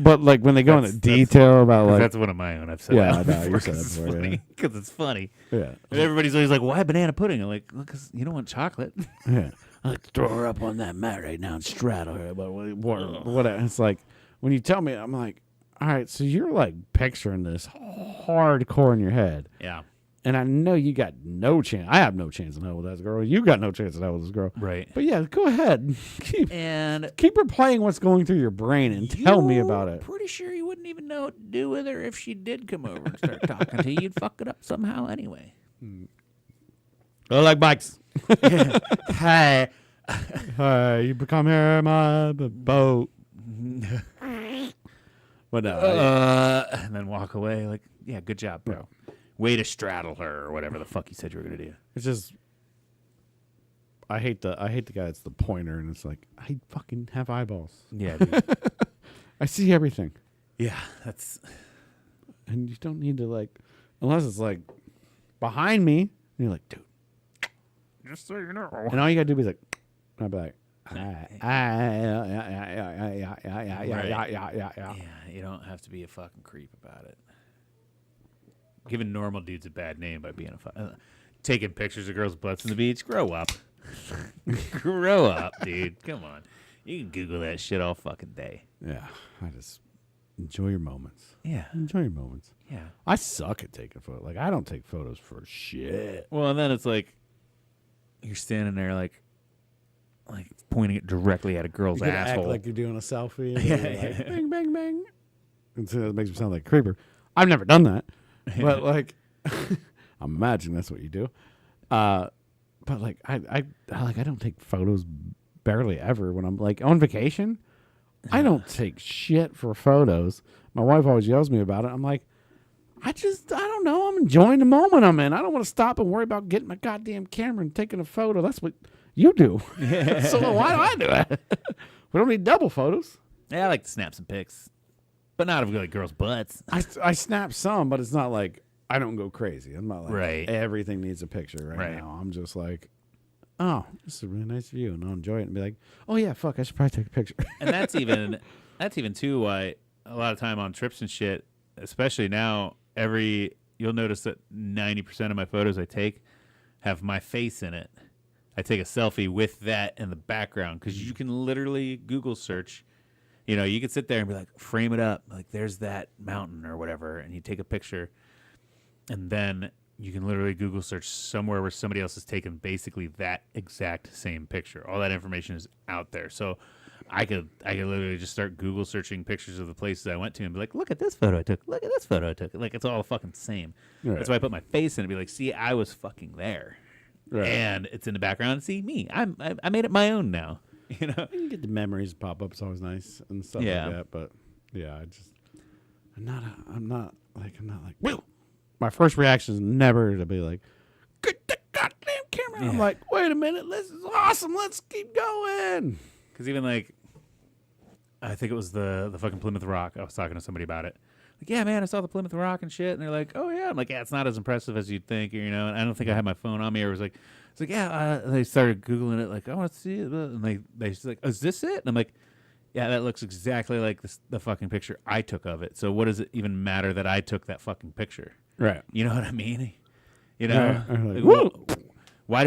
but like when they go into detail about like That's one of my own. I've said Yeah, that. I know, you said that before, yeah. Because it's funny. yeah, And everybody's always like, why banana pudding? I'm like, because you don't want chocolate. yeah. I like to throw her up on that mat right now and straddle her, but whatever. It's like when you tell me, I'm like, all right, so you're like picturing this hardcore in your head. Yeah. And I know you got no chance. I have no chance in hell with that girl. You got no chance in hell with this girl. Right. But yeah, go ahead. Keep And replaying what's going through your brain and tell me about it. Pretty sure you wouldn't even know what to do with her if she did come over and start talking to you. You'd fuck it up somehow anyway. I like bikes. Hi. Hey, you become here my boat. But no. And then walk away like, yeah, good job, bro. Way to straddle her or whatever the fuck you said you were going to do. It's just I hate the guy that's the pointer and it's like I fucking have eyeballs. Yeah, dude. I see everything. Yeah, that's... And you don't need to like unless it's like behind me and you're like, dude. Just so you know. And all you gotta do is like I'll be like Yeah, you don't have to be a fucking creep about it. Giving normal dudes a bad name by being taking pictures of girls' butts in the beach. Grow up. Grow up, dude. Come on. You can Google that shit all fucking day. Yeah. I just enjoy your moments. Yeah. Enjoy your moments. Yeah. I suck at taking photos. Like I don't take photos for shit. Well, and then it's like you're standing there like pointing it directly at a girl's You gotta asshole. act like you're doing a selfie. And Yeah, you're like, yeah. bang, bang, bang. And so it makes me sound like a creeper. I've never done that. But like I'm imagining that's what you do. But like I don't take photos barely ever when I'm like on vacation. I don't take shit for photos. My wife always yells at me about it. I'm like, I don't know. I'm enjoying the moment I'm in. I don't want to stop and worry about getting my goddamn camera and taking a photo. That's what you do. So why do I do it? We don't need double photos. Yeah, I like to snap some pics. But not of like girls' butts. I snap some, but it's not like I don't go crazy. I'm not like Right. everything needs a picture right now. I'm just like, oh, this is a really nice view, and I'll enjoy it and be like, oh yeah, fuck, I should probably take a picture. And that's even too why a lot of time on trips and shit, especially now, you'll notice that 90% of my photos I take have my face in it. I take a selfie with that in the background because you can literally Google search. You know, you could sit there and be like, frame it up. Like, there's that mountain or whatever. And you take a picture. And then you can literally Google search somewhere where somebody else has taken basically that exact same picture. All that information is out there. So I could literally just start Google searching pictures of the places I went to and be like, look at this photo I took. Look at this photo I took. Like, it's all fucking the same. Right. That's why I put my face in it and be like, see, I was fucking there. Right. And it's in the background. See me. I made it my own now. You know? You get the memories pop up. It's always nice and stuff Yeah. like that. But yeah, I'm not like, whoa. My first reaction is never to be like, get the goddamn camera. I'm Yeah. like, wait a minute, this is awesome. Let's keep going. Because even like, I think it was the fucking Plymouth Rock. I was talking to somebody about it. Like, yeah, man, I saw the Plymouth Rock and shit. And they're like, oh yeah. I'm like, yeah, it's not as impressive as you'd think. You know, and I don't think I had my phone on me. Or it was like, it's like, yeah. They started googling it. Like, I want to see it. And they just like, oh, is this it? And I'm like, yeah, that looks exactly like the fucking picture I took of it. So what does it even matter that I took that fucking picture? Right. You know what I mean? You know, Yeah. Like, Like, woo. why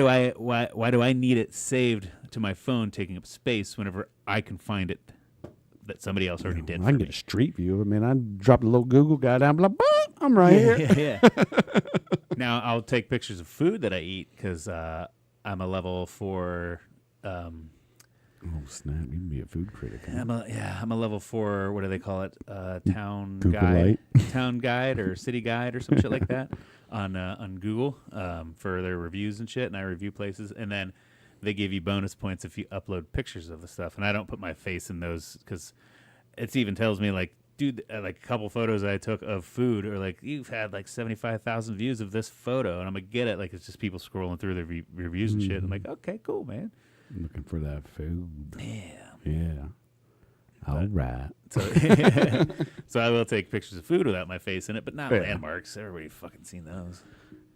do I need it saved to my phone, taking up space whenever I can find it that somebody else already did? I For can me? get a street view. I mean, I dropped a little Google guy down, blah, blah, I'm right here. Yeah. Now I'll take pictures of food that I eat because I'm a level 4. Oh, snap. You can be a food critic. huh? I'm a level 4. What do they call it? Town Google guide, town guide, or city guide, or some shit like that on Google for their reviews and shit. And I review places, and then they give you bonus points if you upload pictures of the stuff. And I don't put my face in those because it even tells me like, dude, like a couple photos I took of food, or like you've had like 75,000 views of this photo, and I'm gonna get it. Like it's just people scrolling through their reviews and shit. I'm like, okay, cool, man. I'm looking for that food. Yeah. Yeah. All right. So, so I will take pictures of food without my face in it, but not Yeah. landmarks. Everybody fucking seen those.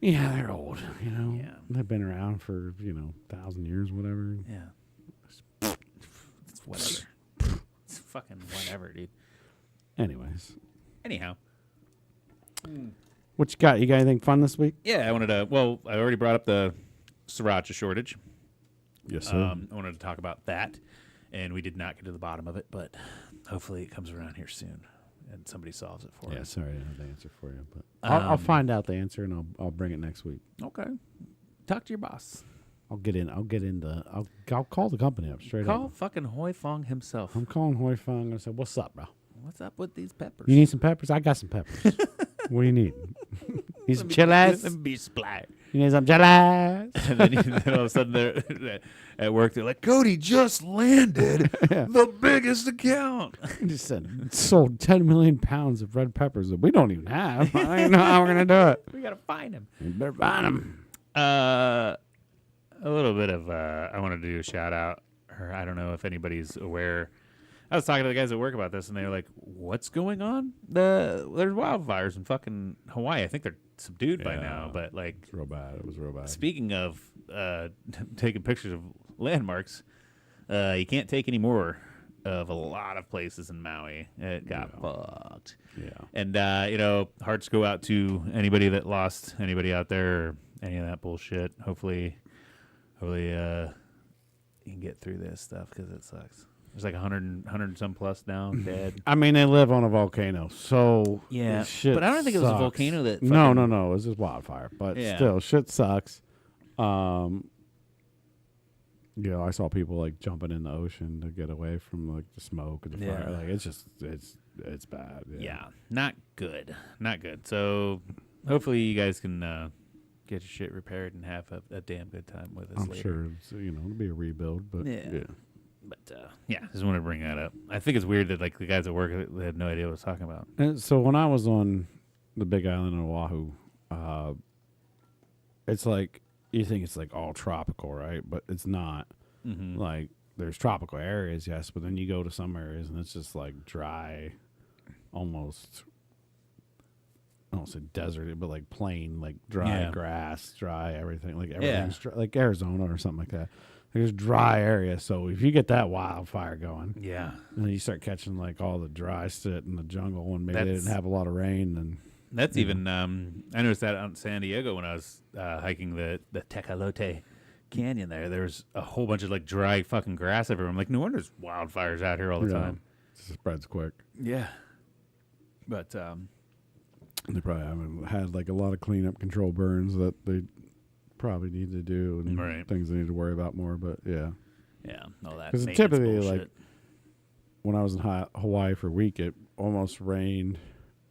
Yeah, they're old. You know, Yeah. they've been around for 1,000 years, whatever. Yeah. It's whatever. It's fucking whatever, dude. Anyways, Anyhow. what you got? You got anything fun this week? Yeah, I wanted to. Well, I already brought up the sriracha shortage. Yes, I wanted to talk about that, and we did not get to the bottom of it, but hopefully it comes around here soon, and somebody solves it for Yeah, us. sorry, I don't have the answer for you, but I'll find out the answer and I'll bring it next week. Okay. Talk to your boss. I'll call the company up straight Call up. fucking Hoi Fong himself. I'm calling Hoi Fong. I'm gonna say, "What's up, bro? What's up with these peppers? You need some peppers? I got some peppers. What do you need? Need some chilads? Let me be supply. You need some chilads? And then all of a sudden, they're at work, they're like, Cody just landed the biggest account. He just said sold 10 million pounds of red peppers that we don't even have. I don't even know how we're gonna do it. We got to find him. You better find them. A little bit of, I wanted to do a shout out, or I don't know if anybody's aware. I was talking to the guys at work about this, and they were like, what's going on? There's wildfires in fucking Hawaii. I think they're subdued by now, but like, It's real bad. It was real bad. speaking of taking pictures of landmarks, you can't take any more of a lot of places in Maui. It got fucked. Yeah. And, hearts go out to anybody that lost anybody out there or any of that bullshit. Hopefully you can get through this stuff because it sucks. There's like 100 and some plus now dead. I mean, they live on a volcano, so Yeah, shit but I don't think it was a sucks. volcano that No, fucking- it was just wildfire. But Yeah. still, shit sucks. I saw people like jumping in the ocean to get away from like the smoke and the fire. Yeah. Like it's bad. Yeah, not good. So hopefully you guys can get your shit repaired and have a damn good time with us I'm later. sure it'll be a rebuild, but Yeah. But just want to bring that up. I think it's weird that like the guys at work they had no idea what I was talking about. And so when I was on the Big Island in Oahu, it's like you think it's like all tropical, right? But it's not. Mm-hmm. Like there's tropical areas, yes, but then you go to some areas and it's just like dry, almost. I don't say desert, but like plain, like dry grass, dry everything, like everything's dry, like Arizona or something like that. There's dry area, so if you get that wildfire going, Yeah. and then you start catching like all the dry shit in the jungle, and maybe they That's- didn't have a lot of rain, and That's even I noticed that out in San Diego when I was hiking the Tecolote Canyon there. There's a whole bunch of like dry fucking grass everywhere. I'm like, no wonder there's wildfires out here all the time. it spreads quick. Yeah. But They probably haven't had like a lot of cleanup control burns that they probably need to do, and Right. things they need to worry about more. But all that 'Cause maintenance typically, bullshit. like, when I was in Hawaii for a week, it almost rained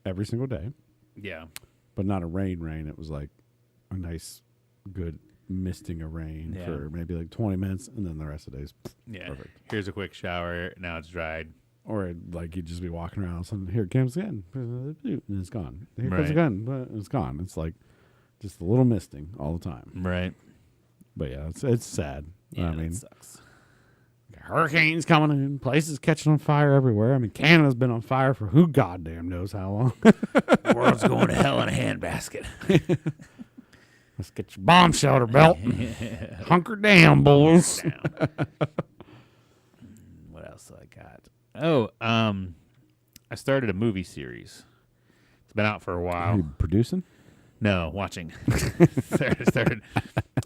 every single day. Yeah. But not a rain. It was like a nice, good misting of rain Yeah. for maybe like 20 minutes, and then the rest of the day's Yeah. perfect. Here's a quick shower. Now it's dried. Or like you'd just be walking around, and here it comes again, and it's gone. Here it Right. comes again, but it's gone. It's like just a little misting all the time. Right. But yeah, it's sad. Yeah, I mean, that sucks. hurricanes coming in, places catching on fire everywhere. I mean, Canada's been on fire for who goddamn knows how long. The world's going to hell in a handbasket. Let's get your bomb shelter belt. Hunker down, boys. What else do I got? Oh, I started a movie series. It's been out for a Are while. you producing? No, watching.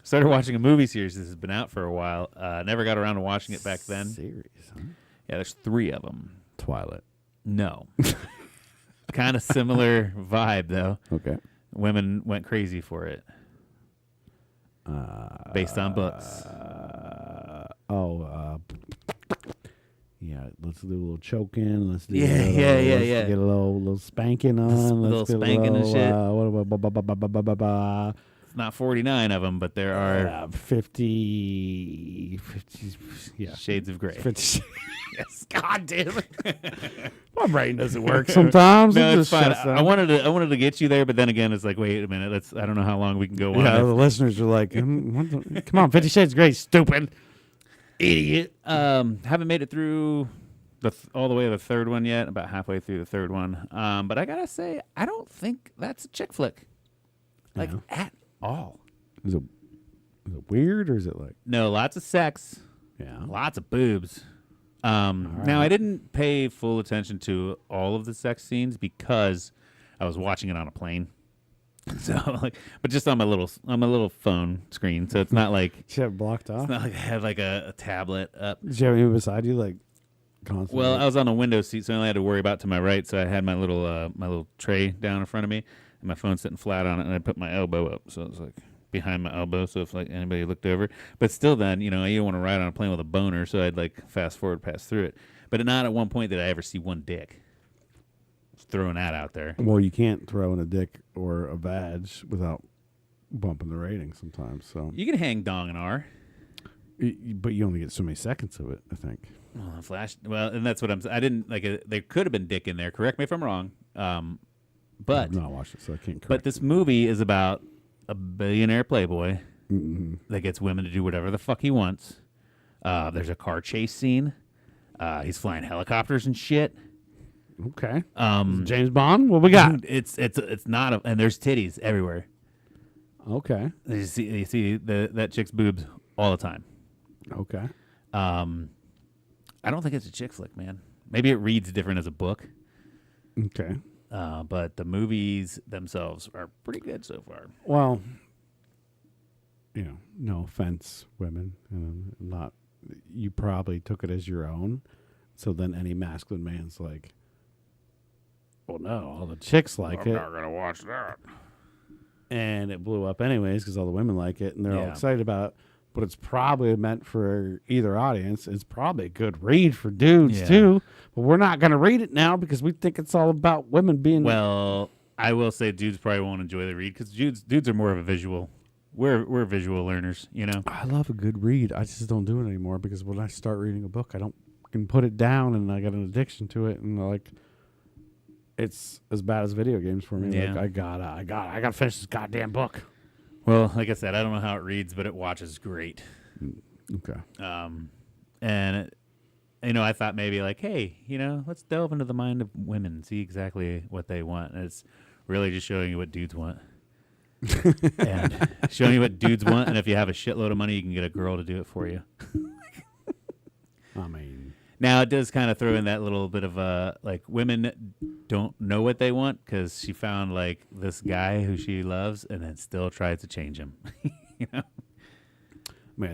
started watching a movie series. This has been out for a while. Never got around to watching it back then. Series, huh? Yeah, there's 3 of them. Twilight. No. Kind of similar vibe, though. Okay. Women went crazy for it. Based on books. Yeah, let's do a little choking. Let's do Yeah, let's yeah. Get a little spanking on. Little Let's get spanking and shit. What It's not 49 of them, but there are 50, yeah. shades of gray. 50. Yes. God damn it. My brain doesn't work sometimes. No, It it's just fine. shuts I down. wanted to get you there, but then again, it's like, wait a minute. I don't know how long we can go on. Yeah, the listeners are like, come on, 50 Shades Grey, stupid. Idiot. Haven't made it through all the way to the third one yet. About halfway through the third one. But I gotta say, I don't think that's a chick flick, like Yeah. at all. Is it weird or is it like, No, lots of sex, yeah? lots of boobs. Now I didn't pay full attention to all of the sex scenes because I was watching it on a plane. So but just on my little phone screen. So it's not like Did you have it blocked off? it's not like I had like a tablet up. Did you have anyone beside you, like, constantly? Well, I was on a window seat, so I only had to worry about to my right. So I had my little tray down in front of me, and my phone sitting flat on it, and I put my elbow up, so it was like behind my elbow. So if like anybody looked over, but still, then you don't want to ride on a plane with a boner, so I'd like fast forward, pass through it. But not at one point did I ever see one dick. Just throwing that out there. Well, you can't throw in a dick or a vag without bumping the rating sometimes. So, You can hang dong and R. but you only get so many seconds of it, I think. Well, flash. Well, and that's what I'm. I didn't like. There could have been dick in there. Correct me if I'm wrong. But I've not watched it, so I can't. But Correct this movie is about a billionaire playboy Mm-hmm. that gets women to do whatever the fuck he wants. There's a car chase scene. He's flying helicopters and shit. Okay. James Bond. What we got? It's not and there's titties everywhere. Okay. You see that chick's boobs all the time. Okay. I don't think it's a chick flick, man. Maybe it reads different as a book. Okay. But the movies themselves are pretty good so far. Well, no offense, women. Not. You probably took it as your own. So then any masculine man's like, well, no, all the chicks like it. not gonna watch that. And it blew up anyways because all the women like it and they're all Yeah. excited about it. But it's probably meant for either audience. It's probably a good read for dudes Yeah. too. But we're not going to read it now because we think it's all about women being. Well, I will say dudes probably won't enjoy the read because dudes are more of a visual. We're visual learners, I love a good read. I just don't do it anymore because when I start reading a book, I can put it down and I got an addiction to it and like. It's as bad as video games for me. Yeah. Like I gotta finish this goddamn book. Well, like I said, I don't know how it reads, but it watches great. Okay. And I thought maybe like, hey, let's delve into the mind of women and see exactly what they want. And it's really just showing you what dudes want. And showing you what dudes want, and if you have a shitload of money, you can get a girl to do it for you. I mean, Now, it does kind of throw in that little bit of like women don't know what they want because she found like this guy who she loves and then still tries to change him. I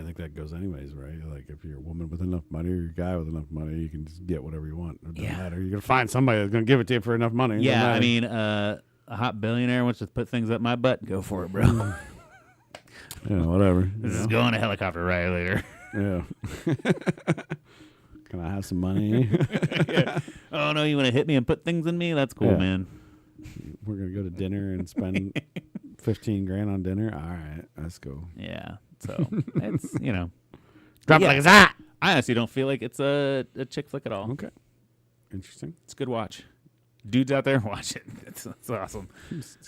think that goes anyways, right? Like if you're a woman with enough money or you're a guy with enough money, you can just get whatever you want. It doesn't Yeah. matter. You're going to find somebody that's going to give it to you for enough money. It doesn't Yeah, I matter. mean, a hot billionaire wants to put things up my butt. Go for it, bro. Whatever. This is going a helicopter ride later. Yeah. Can I have some money? Oh, no, you want to hit me and put things in me? That's cool, Yeah. man. We're going to go to dinner and spend $15,000 on dinner. All right, let's go. Yeah. So it's Drop Yeah. like it's hot. I honestly don't feel like it's a chick flick at all. Okay, interesting. It's a good watch. Dudes out there, watch it. It's awesome.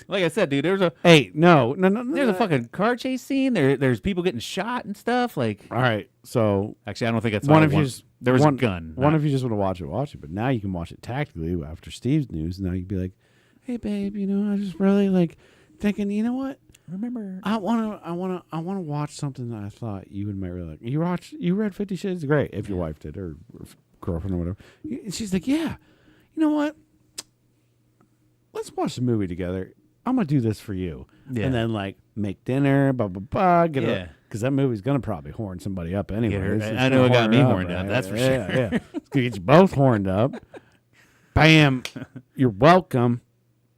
Like I said, dude, there's a There's fucking car chase scene. There's people getting shot and stuff. Like, All right, so actually, I don't think that's one all of one. you. There was one, a gun. One not- of you just want to watch it. But now you can watch it tactically after Steve's news. Now you can be like, "Hey, babe, I just really like thinking. You know what? remember. I want to watch something that I thought you would might really like. You read 50 Shades of Grey if your wife did or girlfriend or whatever. And she's like, yeah. You know what? Let's watch the movie together. I'm gonna do this for you, Yeah. and then like make dinner, blah blah blah. Get Yeah. it because that movie's gonna probably horn somebody up anyway. her- It's I gonna know it got horn me her horned up, that's for Yeah, sure. Yeah, it's gonna get you both horned up. Bam! You're welcome.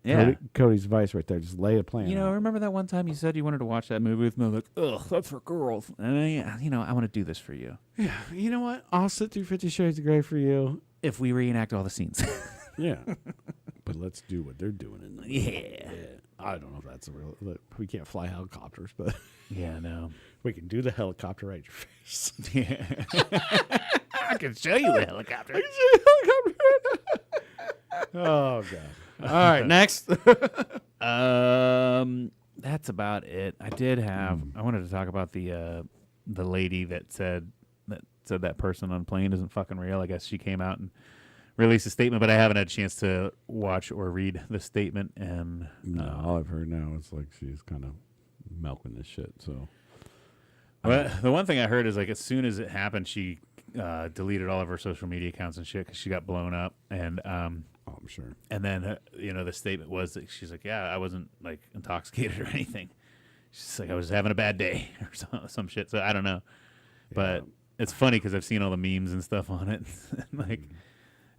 Yeah. Cody's advice right there. Just lay a plan. out. Remember that one time you said you wanted to watch that movie with me? Like, ugh, that's for girls. And I want to do this for you. Yeah. You know what? I'll sit through 50 Shades of Grey for you. If we reenact all the scenes. Yeah. But let's do what they're doing in the Yeah. I don't know if that's a real. We can't fly helicopters, but Yeah, no. we can do the helicopter right in your face. Yeah. I can show you the helicopter. Oh god! All right, next. That's about it. I did have. I wanted to talk about the lady that said that person on plane isn't fucking real. I guess she came out and released a statement, but I haven't had a chance to watch or read the statement. And No, all I've heard now is like she's kind of milking this shit. So, well, the one thing I heard is like as soon as it happened, she deleted all of her social media accounts and shit because she got blown up. And I'm sure. and then the statement was that she's like, yeah, I wasn't like intoxicated or anything. She's like, I was having a bad day or some shit. So I don't know, but it's funny because I've seen all the memes and stuff on it. Like,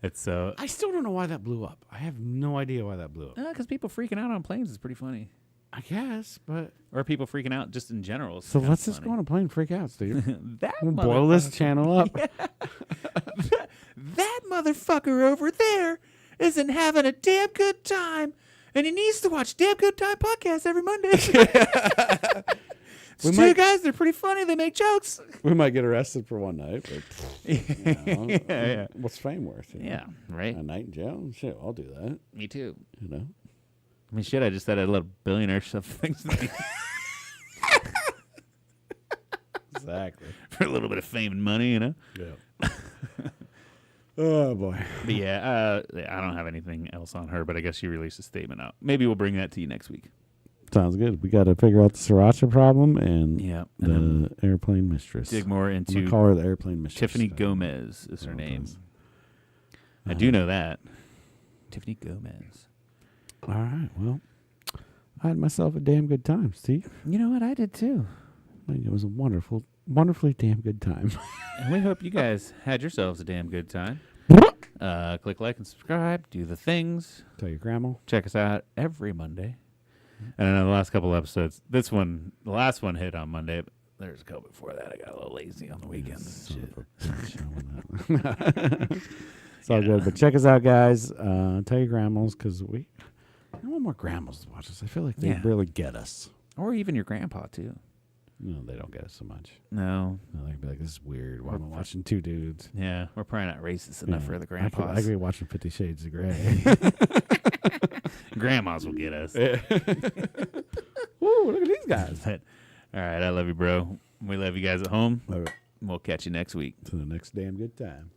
it's so. I still don't know why that blew up. I have no idea why that blew up. Because people freaking out on planes is pretty funny. I guess, but Or people freaking out just in general. is so kinda let's just funny. go on a plane and freak out, Steve. That We'll boil this motherfucker- channel up. That motherfucker over there isn't having a damn good time, and he needs to watch Damn Good Time podcast every Monday. It's We two might- guys. They're pretty funny. They make jokes. We might get arrested for one night, but Yeah. what's fame worth? you know? Yeah, right. A night in jail? Shit, I'll do that. Me too. You know. I mean, shit. I just said I love billionaire stuff things to me Exactly. for a little bit of fame and money, Yeah. Oh boy. But yeah, I don't have anything else on her. But I guess she released a statement out. Maybe we'll bring that to you next week. Sounds good. We got to figure out the sriracha problem and Yeah, and then the airplane mistress. dig more I'm gonna into call her the airplane mistress. Tiffany Gomez is her Oh, name. thanks. I do know that. Tiffany Gomez. All right. Well, I had myself a damn good time, Steve. You know what? I did too. I mean, it was a wonderfully damn good time. And we hope you guys had yourselves a damn good time. Click like and subscribe. Do the things. Tell your grandma. Check us out every Monday. And I know the last couple episodes, the last one hit on Monday. But there's a couple before that. I got a little lazy on the weekends. Son Shit. of a bitch, I wanna- It's all good. But check us out, guys. Tell your grandmas because I want more grandmas to watch us. I feel like they Yeah. really get us. Or even your grandpa, too. No, they don't get us so much. No. No, they'd be like, "This is weird. Why am I watching two dudes?" Yeah. We're probably not racist enough Yeah. for the I could grandpas. be watching 50 Shades of Grey. Grandmas will get us. Woo, look at these guys. But, all right. I love you, bro. We love you guys at home. All right. We'll catch you next week. To the next damn good time.